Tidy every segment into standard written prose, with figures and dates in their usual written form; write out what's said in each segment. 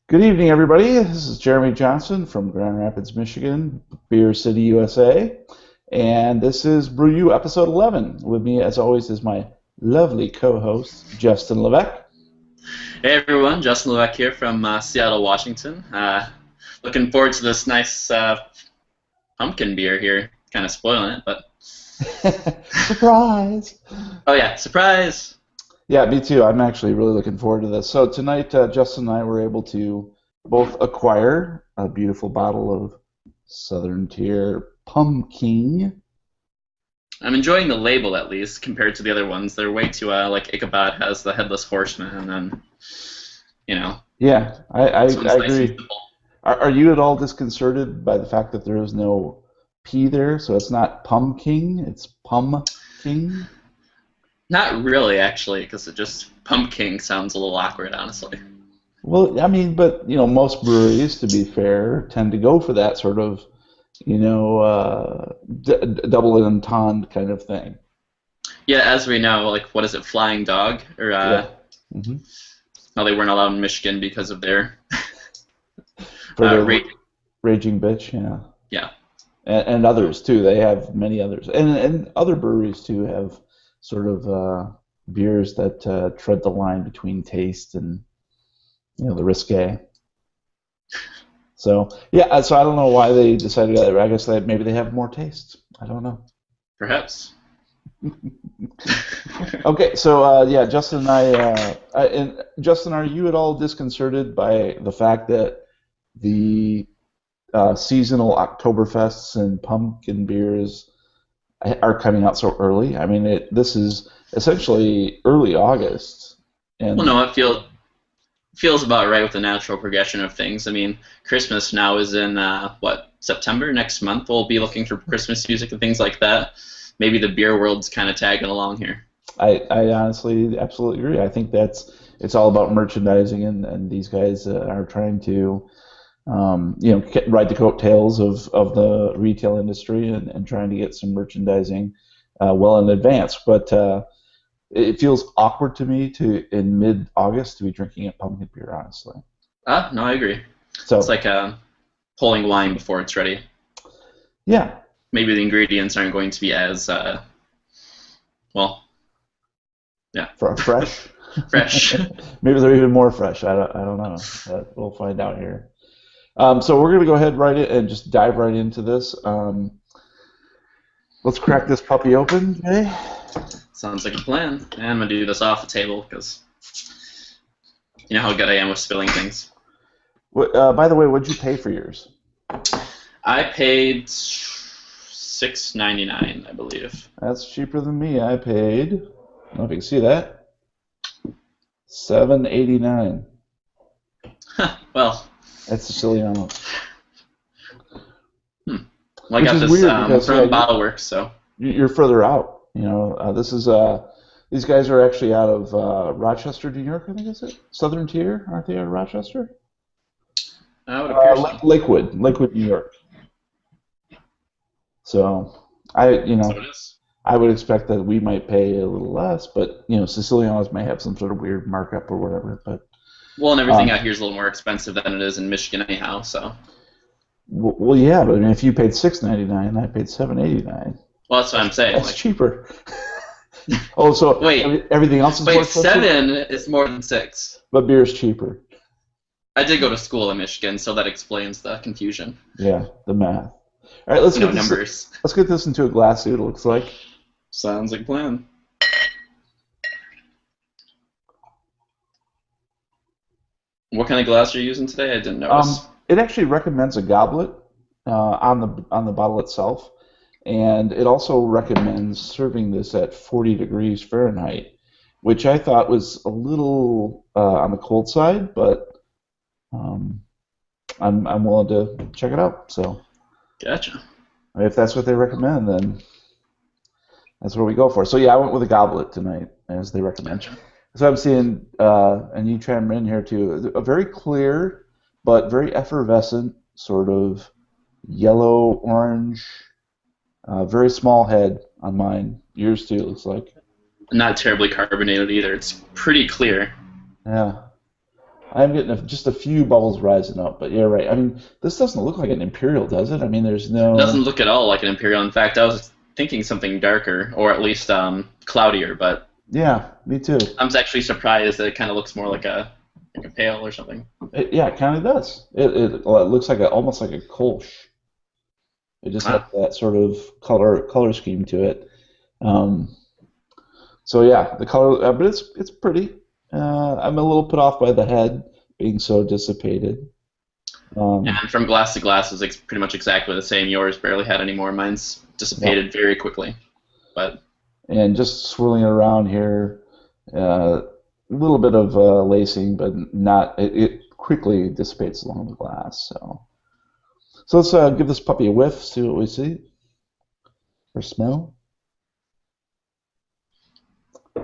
Good evening, everybody. This is Jeremy Johnson from Grand Rapids, Michigan, Beer City, USA. And this is Brew You episode 11. With me, as always, is my lovely co host, Justin Levesque. Hey everyone, Justin Levesque here from Seattle, Washington. Looking forward to this nice pumpkin beer here. Kind of spoiling it, but Surprise! oh yeah, surprise! Yeah, me too. I'm actually really looking forward to this. So, tonight, Justin and I were able to both acquire a beautiful bottle of Southern Tier Pumking. I'm enjoying the label at least compared to the other ones. They're way too like Ichabod has the headless horseman, and then you know Yeah, I this one's nice and agree. simple. Are you at all disconcerted by the fact that there is no P there? So it's not Pumking, it's Pumking? Not really actually, because it just Pumpking sounds a little awkward, honestly. Well, I mean, but most breweries, to be fair, tend to go for that sort of, double entendre kind of thing. Yeah, as we know, like what is it, Flying Dog, or Yeah. hmm no, they weren't allowed in Michigan because of their For their rate. raging bitch, yeah. Yeah. And others too. They have many others, and other breweries too have sort of beers that tread the line between taste and the risque. So yeah, so I don't know why they decided that. I guess maybe they have more taste. I don't know. Perhaps. Okay, so yeah, Justin and and Justin, are you at all disconcerted by the fact that the seasonal Oktoberfests and pumpkin beers are coming out so early? I mean, this is essentially early August, Well, and no, it feels about right with the natural progression of things. I mean, Christmas now is in what, September next month. We'll be looking for Christmas music and things like that. Maybe the beer world's kind of tagging along here. I honestly absolutely agree. I think it's all about merchandising, and these guys are trying to ride the coattails of the retail industry and trying to get some merchandising well in advance. But it feels awkward to me to in mid-August to be drinking a pumpkin beer, honestly. No, I agree. It's So like pulling wine before it's ready. yeah, Maybe the ingredients aren't going to be as well, yeah, fresh. fresh. Maybe they're even more fresh. I don't know. We'll find out here. So we're gonna go ahead right in and just dive right into this. Let's crack this puppy open, okay? Sounds like a plan. And I'm gonna do this off the table because you know how good I am with spilling things. By the way, what'd you pay for yours? I paid $6.99, I believe. That's cheaper than me. I paid. I don't know if you can see that. $7.89. Well, That's Siciliano. well, I Which got is this weird because from Bottle Works, so you're further out. This is these guys are actually out of Rochester, New York. I think is it Southern Tier? Aren't they out of Rochester? that would appear so. Lakewood, New York. So So it is. I would expect that we might pay a little less, but Sicilianos may have some sort of weird markup or whatever. But Well, and everything um, out here is a little more expensive than it is in Michigan anyhow, so. well, yeah, but I mean, if you paid $6.99, I paid $7.89. Well, that's what I'm saying. That's Like, cheaper. Oh, so wait, everything else is more wait, expensive, 7 is more than 6. but beer is cheaper. I did go to school in Michigan, so that explains the confusion. Yeah, the math. All right, let's You get know, this. numbers. Let's get this into a glass. See what it looks like. Sounds like a plan. What kind of glass are you using today? I didn't notice. It actually recommends a goblet on the bottle itself, and it also recommends serving this at 40 degrees Fahrenheit, which I thought was a little on the cold side, but um, I'm willing to check it out. So Gotcha. if that's what they recommend, then that's what we go for. So yeah, I went with a goblet tonight, as they recommend. Gotcha. So I'm seeing, and you chime in here too, a very clear but very effervescent sort of yellow orange, very small head on mine. Yours too, looks like. Not terribly carbonated either. It's pretty clear. Yeah. I'm getting just a few bubbles rising up, but yeah, right. I mean, this doesn't look like an Imperial, does it? I mean, there's It doesn't no. look at all like an Imperial. In fact, I was thinking something darker, or at least cloudier, but Yeah, me too. I'm actually surprised that it kind of looks more like a pale or something. Yeah, it kind of does. Well, it looks like almost like a Kolsch. It just has Ah, that sort of color scheme to it. Um, so yeah, the color, but it's pretty. I'm a little put off by the head being so dissipated. Um, and from glass to glass is pretty much exactly the same. Yours barely had any more. Mine's yeah, dissipated very quickly. But and just swirling it around here, a little bit of lacing, but not. It quickly dissipates along the glass. So let's give this puppy a whiff, see what we see or smell.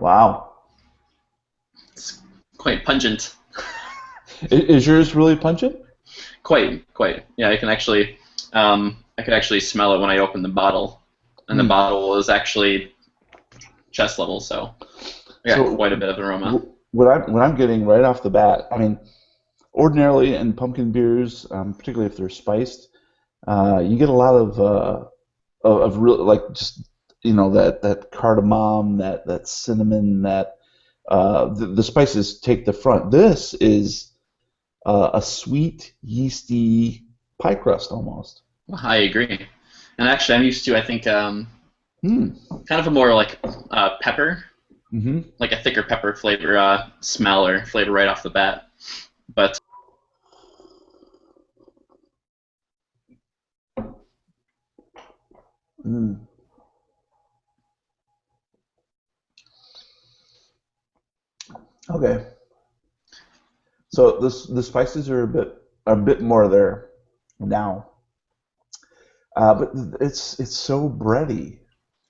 Wow, it's quite pungent. is yours really pungent? Quite. Yeah, I could actually smell it when I opened the bottle, and the Hmm. bottle was actually chest level. So I got So quite a bit of aroma. what I'm getting right off the bat, I mean, ordinarily in pumpkin beers, particularly if they're spiced, you get a lot of real like just that cardamom, that cinnamon, that the spices take the front. This is a sweet, yeasty pie crust almost. I agree. And actually, I'm used to I think Hmm. kind of a more like pepper, Mm-hmm. like a thicker pepper flavor smell or flavor right off the bat. But Mm. Okay. So the spices are a bit more there now, but it's so bready.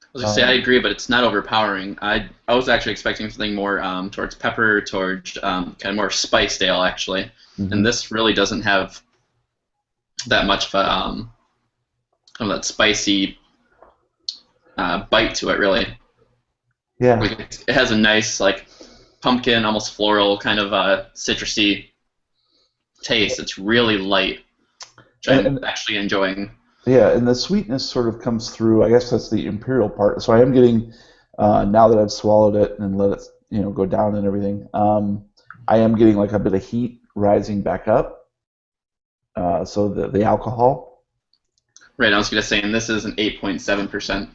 I was gonna say I Um, agree, but it's not overpowering. I was actually expecting something more towards pepper, towards kind of more spiced ale actually, and mhm. this really doesn't have that much of a kind of that spicy bite to it really. Yeah, Like it has a nice like pumpkin, almost floral kind of citrusy taste. It's really light, which and, I'm and actually enjoying. yeah, and the sweetness sort of comes through. I guess that's the imperial part. So I am getting now that I've swallowed it and let it go down and everything. I am getting like a bit of heat rising back up. So the alcohol. Right, I was gonna say, and this is an 8.7%.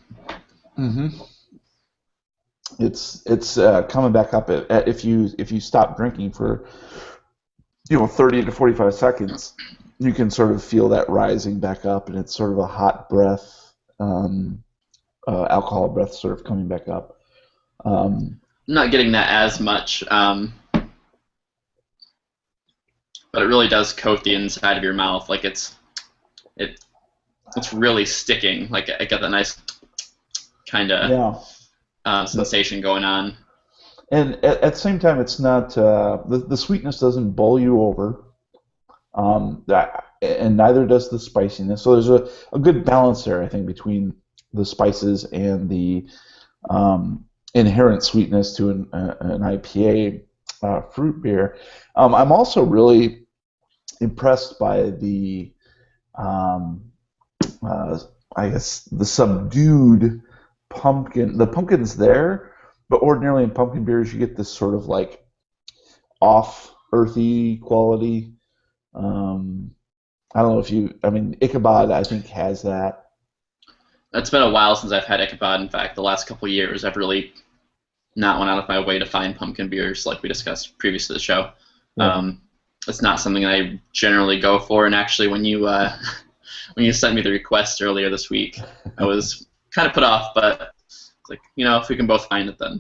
Hmm. It's coming back up if you stop drinking for 30 to 45 seconds, you can sort of feel that rising back up, and it's sort of a hot breath, alcohol breath sort of coming back up. Um, I'm not getting that as much, but it really does coat the inside of your mouth. Like it it's really sticking. Like I get that nice kind of yeah. sensation going on. And at the same time, it's not the sweetness doesn't bowl you over, and neither does the spiciness. So there's a good balance there, I think, between the spices and the um, inherent sweetness to an IPA fruit beer. I'm also really impressed by um, uh, I guess, the subdued pumpkin. The pumpkin's there, but ordinarily in pumpkin beers, you get this sort of like off earthy quality. Um, I don't know if I mean, Ichabod, I think, has that. It's been a while since I've had Ichabod. In fact, the last couple of years, I've really not went out of my way to find pumpkin beers like we discussed previous to the show. Yeah. Um, it's not something I generally go for. And actually, when you when you sent me the request earlier this week, I was kind of put off, but it's like if we can both find it, then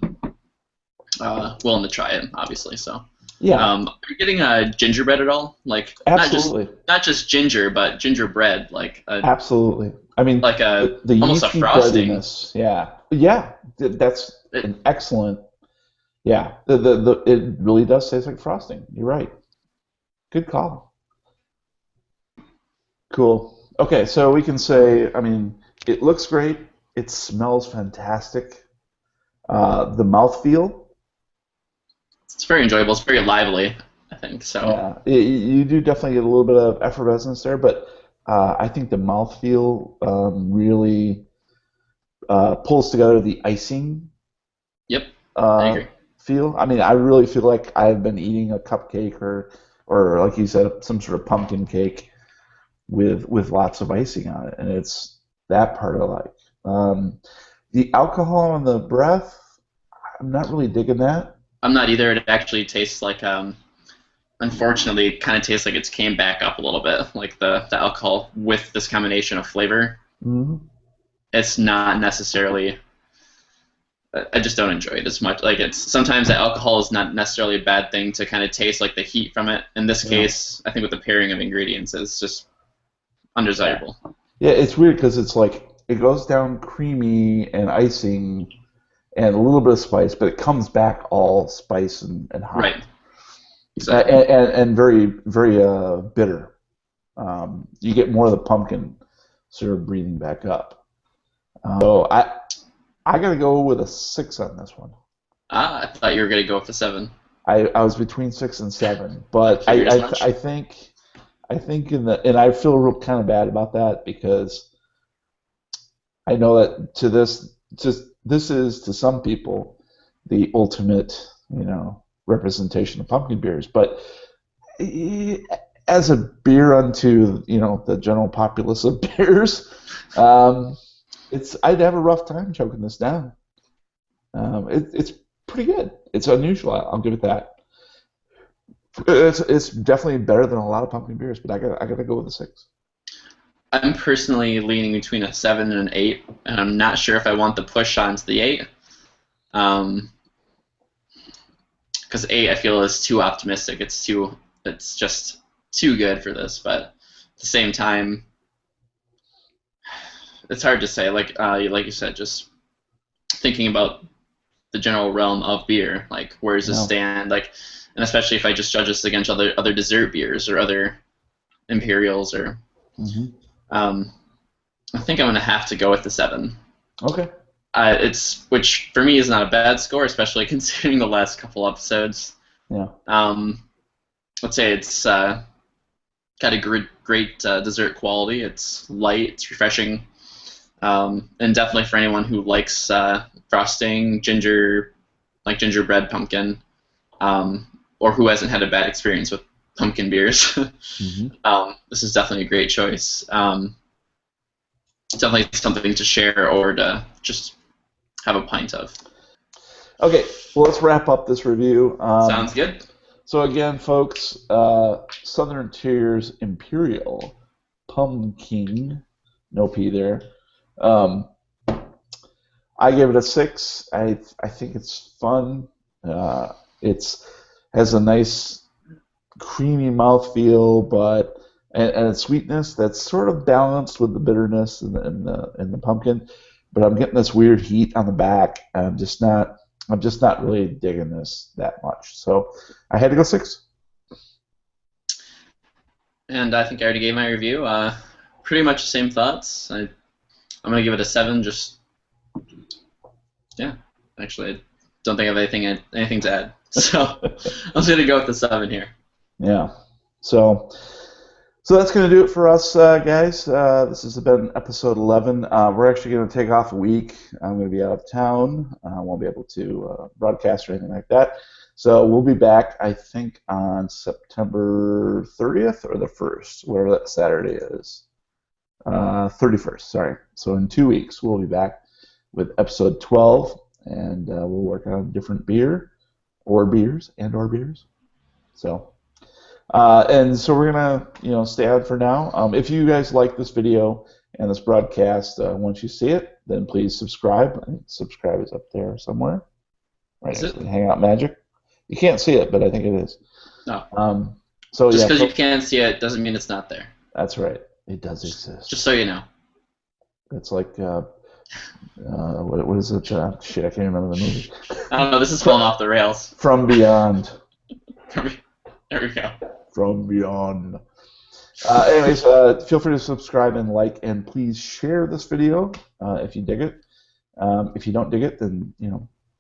willing to try it, obviously. So, Yeah, are you getting gingerbread at all? Like absolutely. not just ginger, but gingerbread, Absolutely. I mean, like a the almost a yeasty frosting. breadiness. Yeah. Yeah. That's It, an excellent. Yeah. It really does taste like frosting. You're right. Good call. Cool. Okay, so we can say, I mean, it looks great. It smells fantastic. The mouthfeel. it's very enjoyable. It's very lively. think. So, Yeah, you do definitely get a little bit of effervescence there, but I think the mouthfeel really pulls together the icing yep, I uh, agree. feel. I mean, I really feel like I've been eating a cupcake or like you said, some sort of pumpkin cake with lots of icing on it, and it's that part I like. The alcohol on the breath, I'm not really digging that. I'm not either. It actually tastes like, unfortunately, it kind of tastes like it's came back up a little bit, like the alcohol with this combination of flavor. Hmm. It's not necessarily. I just don't enjoy it as much. Like it's sometimes the alcohol is not necessarily a bad thing to kind of taste like the heat from it. In this Yeah. case, I think with the pairing of ingredients, it's just Yeah. undesirable. Yeah, it's weird because it's like it goes down creamy and icing and a little bit of spice, but it comes back all spice and Right. hot Exactly. and very very bitter. You get more of the pumpkin sort of breathing back up. So I gotta go with a 6 on this one. Ah, I thought you were gonna go with the 7. I was between 6 and 7, but Figured as much. I think in the and I feel real kind of bad about that because I know that this is to some people the ultimate, representation of pumpkin beers. But as a beer unto, the general populace of beers, um, I'd have a rough time choking this down. It's pretty good. It's unusual. I'll give it that. It's definitely better than a lot of pumpkin beers, but I gotta go with a 6. I'm personally leaning between a 7 and an 8, and I'm not sure if I want the push onto the 8. Um, because 8 I feel is too optimistic. It's just too good for this. But at the same time, it's hard to say. Like you said, just thinking about the general realm of beer, like where does this Yeah. stand? Like, and especially if I just judge this against other dessert beers or other Imperials or Hmm. um, I think I'm gonna have to go with the 7. Okay. It's which for me is not a bad score, especially considering the last couple episodes. Yeah. Let's say it's got a great dessert quality. It's light, it's refreshing, and definitely for anyone who likes frosting, like gingerbread pumpkin, or who hasn't had a bad experience with pumpkin beers. Hmm. This is definitely a great choice. Definitely something to share or to just have a pint of. Okay. Well, let's wrap up this review. Sounds good. So again, folks, Southern Tier's Imperial Pumking, no P there. Um, I give it a 6. I think it's fun. It's has a nice creamy mouthfeel, but and its sweetness that's sort of balanced with the bitterness and the pumpkin. But I'm getting this weird heat on the back. And I'm just not really digging this that much. So I had to go 6. And I think I already gave my review. Pretty much the same thoughts. I'm gonna give it a 7. Just yeah. Actually, I don't think I have anything to add. So I'm just gonna go with the 7 here. Yeah. So that's going to do it for us, guys. This has been episode 11. We're actually going to take off a week. I'm going to be out of town. I won't be able to broadcast or anything like that. So we'll be back, I think, on September 30th or the 1st, whatever that Saturday is. 31st, sorry. So in 2 weeks, we'll be back with episode 12, and we'll work on a different beer or beers. So. And so we're gonna, stay on for now. If you guys like this video and this broadcast, once you see it, then please subscribe. I think subscribe is up there somewhere, right Is next it? to Hangout Magic. You can't see it, but I think it is. No. So Just yeah, because you can't see it doesn't mean it's not there. that's right. It does exist. Just so you know. It's like what is it? Shit, I can't remember the movie. I don't know. This is falling off the rails. From Beyond. There we go. From Beyond. Anyways, feel free to subscribe and like, and please share this video if you dig it. If you don't dig it, then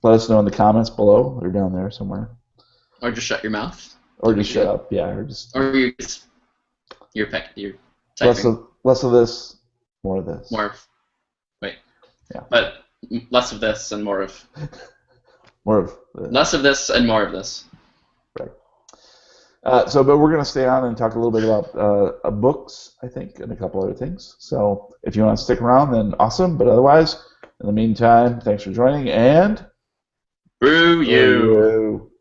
let us know in the comments below or down there somewhere. Or just shut your mouth. Or just shut up. Yeah, or just. Or you're Less typing. of this, more of this. More of. Wait. Yeah. But less of this and more of. More of. Less of this and more of this. Right. But we're going to stay on and talk a little bit about books, I think, and a couple other things. So if you want to stick around, then awesome. But otherwise, in the meantime, thanks for joining, and Brew you.